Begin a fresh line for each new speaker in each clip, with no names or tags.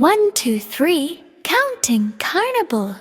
1, 2, 3, counting carnivals.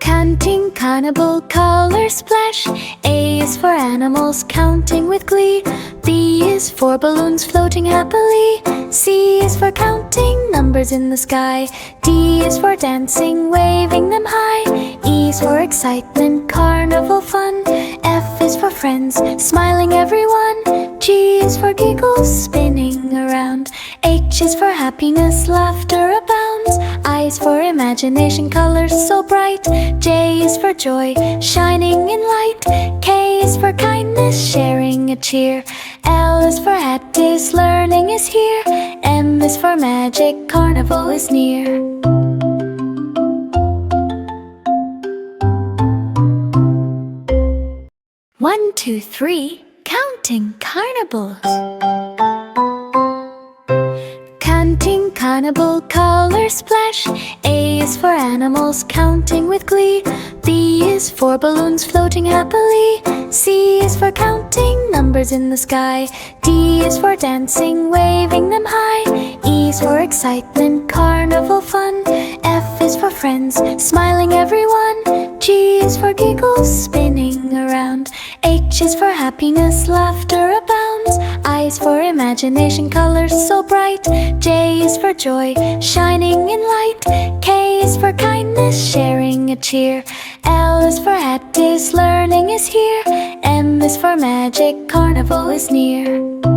Counting carnival color splash. A is for animals counting with glee. B is for balloons floating happily. C is for counting numbers in the sky. D is for dancing, waving them high. E is for excitement, carnival fun. F is for friends, smiling everyone. G is for giggles, spinning around. H is for happiness, laughter abounds. I is for imagination, colors so bright. J is for joy, shining in light. K is for kindness, sharing a cheer. L is for hat, is learning is here. M is for magic, carnival is near. One, two, three, counting carnivals. Counting carnival color splash. A is for animals counting with glee. B is for balloons floating happily. C is for counting numbers in the sky. D is for dancing, waving them high. E is for excitement, carnival fun. F is for friends, smiling everyone. G is for giggles, spinning around. H is for happiness, laughter abounds. I is for imagination, colors so bright. J is for joy, shining in light. K is for kindness, sharing a cheer. L is for hat, is learning is here. M is for magic, carnival is near.